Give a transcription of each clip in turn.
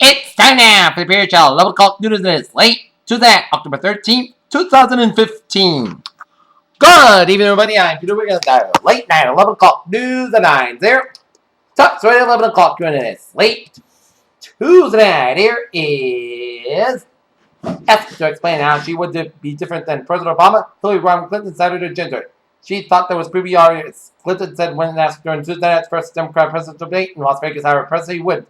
It's time now for the Period Channel Level Call News this late Tuesday, October 13th, 2015. Good evening, everybody. I'm Peter Wiggins. Late night 11 o'clock news at 9 there. Top story 11 o'clock during this late Tuesday night. Here is asked to explain how she would be different than President Obama. Hillary Clinton cited her gender. She thought there was previous. Clinton said when asked during Tuesday night's first Democrat presidential debate in Las Vegas how her presidency would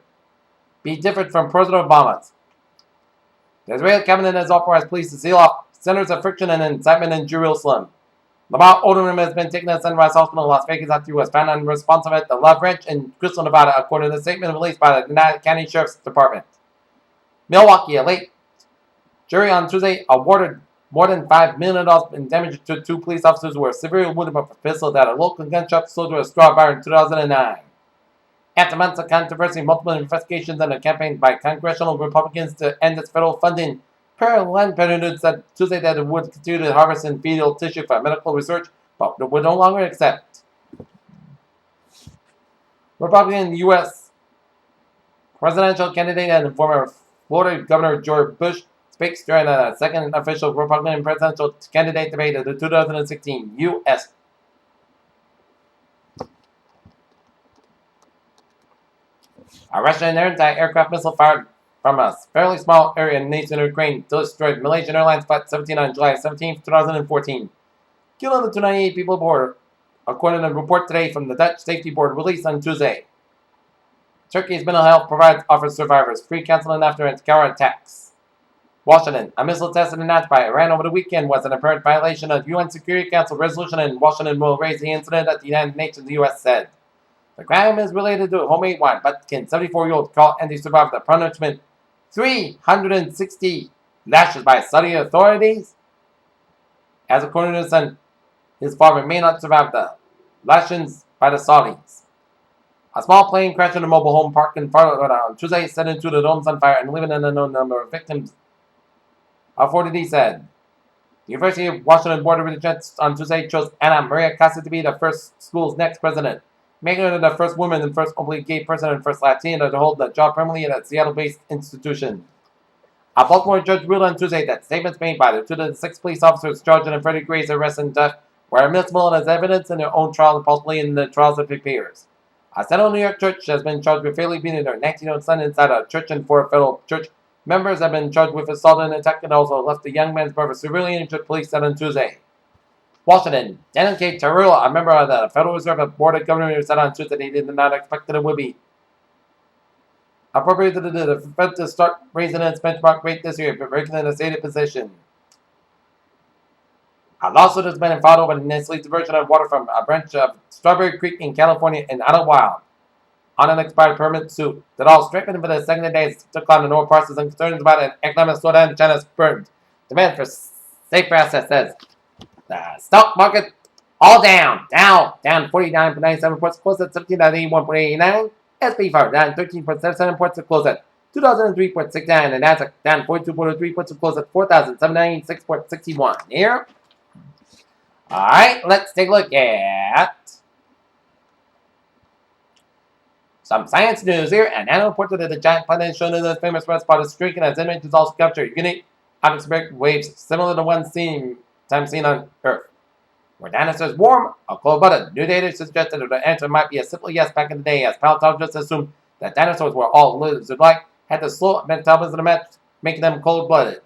be different from President Obama's. The Israeli cabinet has authorized police to seal off centers of friction and incitement in Jerusalem. Lamar Odom has been taken to Sunrise Hospital in Las Vegas after he was found unresponsive at the Love Ranch in Crystal, Nevada, according to a statement released by the Nevada County Sheriff's Department. Milwaukee, a late jury on Tuesday awarded more than $5 million in damage to two police officers who were severely wounded by a pistol that a local gun shop sold to a straw buyer in 2009. After months of controversy, multiple investigations, and a campaign by congressional Republicans to end its federal funding, Planned Parenthood said Tuesday that it would continue to harvest and fetal tissue for medical research, but would no longer accept. Republican U.S. presidential candidate and former Florida Governor George Bush speaks during a second official Republican presidential candidate debate at the 2016 U.S. A Russian anti-aircraft missile fired from a fairly small area in northern Ukraine destroyed Malaysian Airlines Flight 17 on July 17, 2014, killing the 298 people aboard, according to a report today from the Dutch Safety Board released on Tuesday. Turkey's mental health provides offers survivors free counseling after its terror attacks. Washington, a missile tested and announced by Iran over the weekend was an apparent violation of UN Security Council resolution, and Washington will raise the incident at the United Nations, the U.S. said. The crime is related to homemade wine, but can 74-year-old Carl Andy survive the punishment 360 lashes by Saudi authorities? As according to his son, his father may not survive the lashings by the Saudis. A small plane crashed in a mobile home park in Florida on Tuesday, setting two of the homes on fire and leaving an unknown number of victims, authorities said. The University of Washington Board of Regents on Tuesday chose Anna Maria Casa to be the first school's next president, making her the first woman and first openly gay person and first Latina to hold the job permanently at a Seattle-based institution. A Baltimore judge ruled on Tuesday that statements made by the 2 to 6 police officers charged in Freddie Gray's arrest and death were admissible as evidence in their own trial and possibly in the trials of their peers. A Central New York church has been charged with fatally beating their 19-year-old son inside a church, and 4 federal church members have been charged with assault and attack and also left the young man's brother severely injured, police said on Tuesday. Washington, Daniel K. Tarullo, a member of the Federal Reserve Board of Governors, said on Tuesday that he did not expect that it would be appropriate to the Fed to start raising its benchmark rate this year, but breaking in a stated position. A lawsuit has been filed over the Nestle diversion of water from a branch of Strawberry Creek in California in Idle Wild on an expired permit suit that all strengthened for the second day took on the oil prices and concerns about an economic slowdown in China's burned. Demand for safer assets says. The stock market all down 49.97 points, closed at 17.81.89. SP 5 down 13.77 points to close at 2003.69, and Nasdaq down 42.03 points to close at 4,796.61. Here. Alright, let's take a look at some science news here. And now reported that the giant planet shown in the famous red spot is shrinking as images also capture unique atmospheric waves similar to ones seen on Earth. Were dinosaurs warm or cold-blooded? New data suggested that the answer might be a simple yes back in the day, as paleontologists assumed that dinosaurs were all lizard-like, had the slow metabolism of match, making them cold-blooded.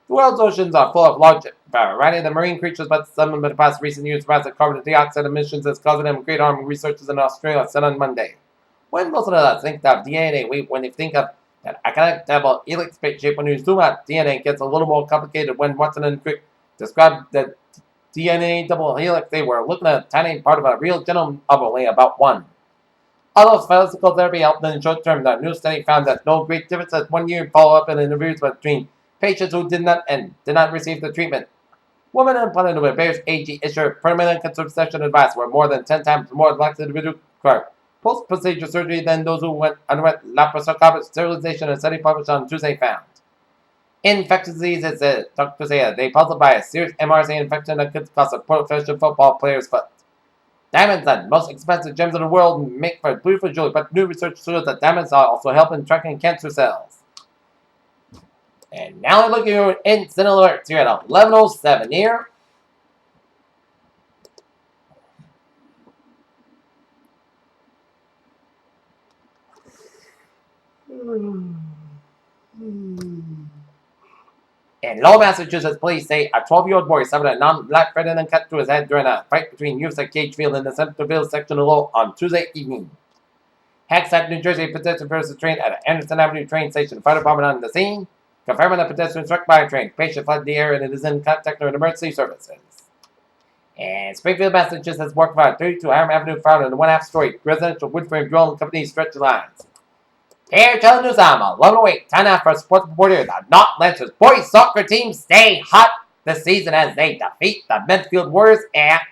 The world's oceans are full of large variety of marine creatures, but some of the past recent years rise of carbon dioxide emissions is causing them great harm, researchers in Australia said on Monday. When most of us think of DNA, when they think of that iconic double helix shape, when you zoom out, DNA gets a little more complicated. When Watson and Crick described the DNA double helix, they were looking at a tiny part of a real genome of only about 1. Although physical therapy helped in the short term, the new study found that no great difference at 1 year follow-up in interviews between patients who did not receive the treatment. Women implanted with various age issued permanent contraception advice were more than 10 times more likely to require post-procedure surgery than those who underwent laparoscopic sterilization, a study published on Tuesday found. Infectious diseases, Dr. Zaya, they puzzled by a serious MRSA infection that could cost a professional football player's foot. Diamonds, the most expensive gems in the world, make for beautiful jewelry, but new research shows that diamonds also help in tracking cancer cells. And now we're looking at instant alerts here at 11:07 here. In Lowell, Massachusetts, police say a 12-year-old boy suffered a non-black thread and cut through his head during a fight between youths at Cage Field in the Centerville section of Lowell on Tuesday evening. Hackensack, New Jersey, pedestrian versus train at an Anderson Avenue train station. Fire department on the scene, confirming the pedestrian struck by a train. Patient fled the area and it is in contact with emergency services. And Springfield, Massachusetts, work for 32 Hiram Avenue found in the 1/2-story residential wood frame dwelling company stretch lines. Here, telling news on 11:08. Time now for sports reporter. The North Lancers boys soccer team stay hot this season as they defeat the Medfield Warriors at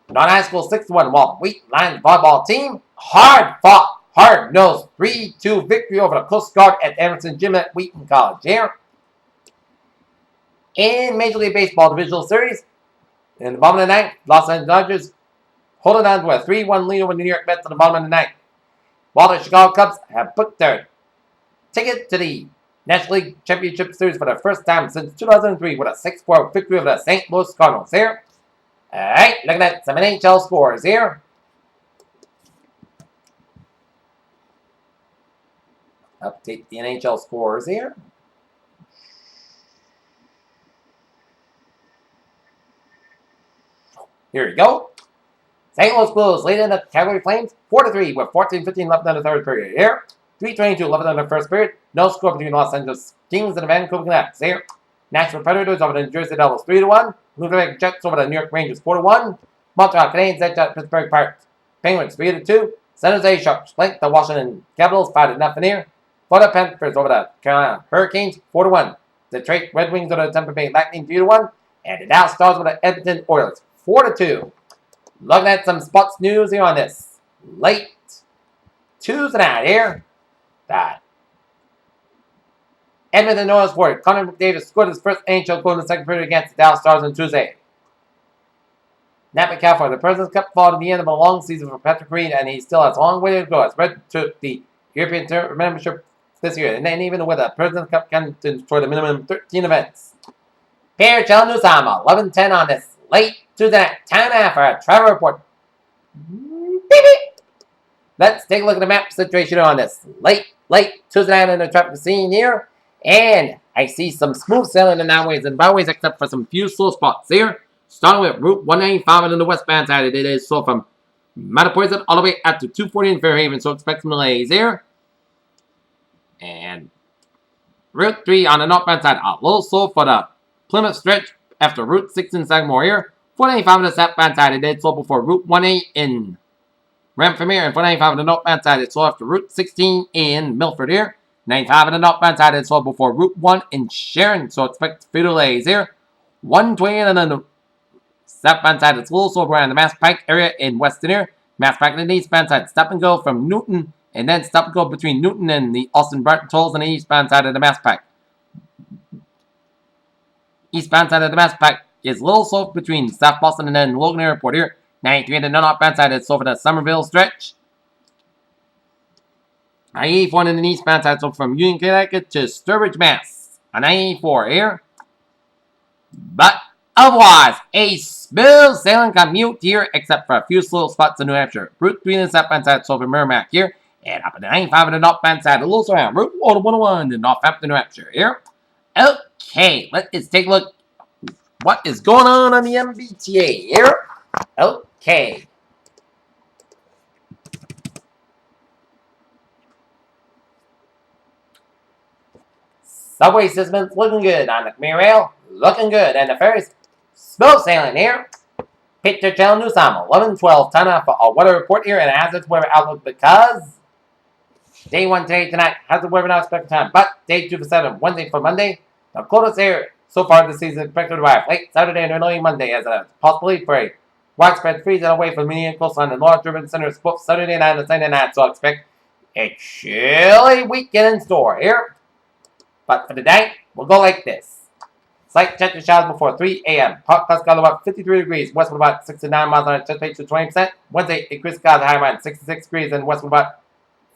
North High School 6-1. While Wheat Lions volleyball team hard fought, hard nosed 3-2 victory over the Coast Guard at Emerson Gym at Wheaton College. Here in Major League Baseball Divisional Series, in the bottom of the ninth, Los Angeles Dodgers holding on to a 3-1 lead over the New York Mets at the bottom of the ninth. While the Chicago Cubs have booked their ticket to the National League Championship Series for the first time since 2003 with a 6-4 victory over the St. Louis Cardinals here. Alright, looking at some NHL scores here. Update the NHL scores here. Here we go. St. Louis Blues lead in the Calgary Flames 4-3 with 14:15 left in the third period here. 3:22 left in the first period. No score between Los Angeles Kings and the Vancouver Canucks here. Nashville Predators over the New Jersey Devils 3-1. Winnipeg Jets over the New York Rangers 4-1. Montreal Canadiens edge at Pittsburgh Pirates. Penguins 3-2. San Jose Sharks flanked the Washington Capitals 5-0 here. Florida Panthers over the Carolina Hurricanes 4-1. Detroit Red Wings over the Tampa Bay Lightning 3-1. And the Dallas Stars over the Edmonton Oilers 4-2. Looking at some sports news here on this late Tuesday night here. That Edmonton Oilers forward Connor McDavid scored his first NHL goal in the second period against the Dallas Stars on Tuesday. Nat McCaffrey, the President's Cup followed the end of a long season for Patrick Reed, and he still has a long way to go as Red took the European membership this year, and then even with the President's Cup counting toward a minimum 13 events. Here, Channel News time 11:10 on this late Tuesday night. Time now for a travel report. Let's take a look at the map situation on this late Tuesday night in the traffic scene here. And I see some smooth sailing in highways and byways except for some few slow spots here. Starting with Route 195 on the westbound side, it is so from Mattapoisett all the way out to 240 in Fairhaven, so expect some delays here. And Route 3 on the northbound side, a little slow for the Plymouth stretch after Route 6 in Sagamore here. 495 on the southbound side, it is slow before Route 18 in Ramfamere, and 495 on the northbound side, it's slow after Route 16 in Milford here. 95 on the northbound side, it's slow before Route 1 in Sharon, so expect few delays here. 120 on the southbound side, it's a little slow around the Mass Pike area in Weston here. Mass Pike on the eastbound side, stop and go from Newton, and then stop and go between Newton and the Austin Barton tolls on the eastbound side of the Mass Pike. Eastbound side of the Mass Pike is a little slow between South Boston and then Logan Airport here. 93 on the northbound side, it's slow for the Somerville stretch. I-84 in the eastbound side, so from Union, Connecticut to Sturbridge, Mass. On I-84 here. But otherwise, a smooth sailing commute here, except for a few slow spots in New Hampshire. Route 3 in the southbound side, so from Merrimack here. And up on the 95 on the northbound side, a little slow around Route 101 in Northampton, New Hampshire here. Okay, let's take a look what is going on the MBTA here. Okay. Subway system looking good on the Commuter Rail, looking good, and the ferries smooth sailing here. Picture Channel News time 11:12. Time now for a weather report here and a hazardous weather outlook because day 1 today tonight hazard weather not expected time, but day 2 for 7 Wednesday for Monday. The coldest air so far this season is expected to arrive late Saturday and early Monday as a possibility for a widespread freeze and away from the median coastline and large urban centers both Saturday night and Sunday night. So expect a chilly weekend in store here. But for the day, we'll go like this. Slight chance of showers before 3 a.m. Hot clouds got about 53 degrees. West with about 69 miles an hour. Chance rate to 20%. Wednesday, increased clouds high around 66 degrees and west with about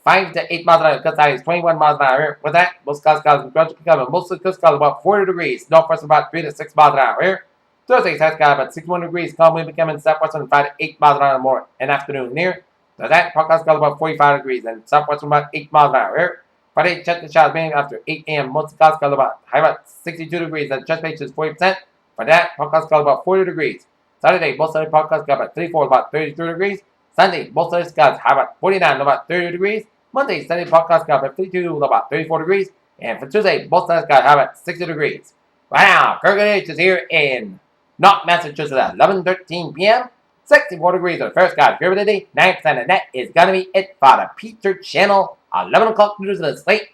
5 to 8 miles an hour. Gust is 21 miles an hour. With that, most clouds gradually becoming mostly coast clouds about 40 degrees. Northwest about 3 to 6 miles an hour. Thursday, south sky about 61 degrees. Calmly becoming southwestern 5 to 8 miles an hour more in afternoon near. So that forecast clouds about 45 degrees and southwestern about 8 miles an hour. Friday, check the showers mainly after 8 a.m. Most clouds clouds about high about 62 degrees and chest is 40%. For that, forecast clouds about 40 degrees. Saturday, both sunny forecast clouds about 34 about 32 degrees. Sunday, both sunny skies have about 49 about 30 degrees. Monday, sunny forecast clouds about 52 about 34 degrees. And for Tuesday, both sunny skies have about 60 degrees. Right now, Kirkwood is here in North Massachusetts at 11:13 p.m. 64 degrees on the first sky humidity, 9%, and that is gonna be it for the Peter Channel 11 o'clock news of the slate.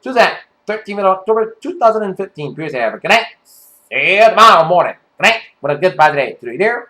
Tuesday, 13th of October 2015. Please have a good night. See you tomorrow morning. Good night. What a goodbye today. To you there.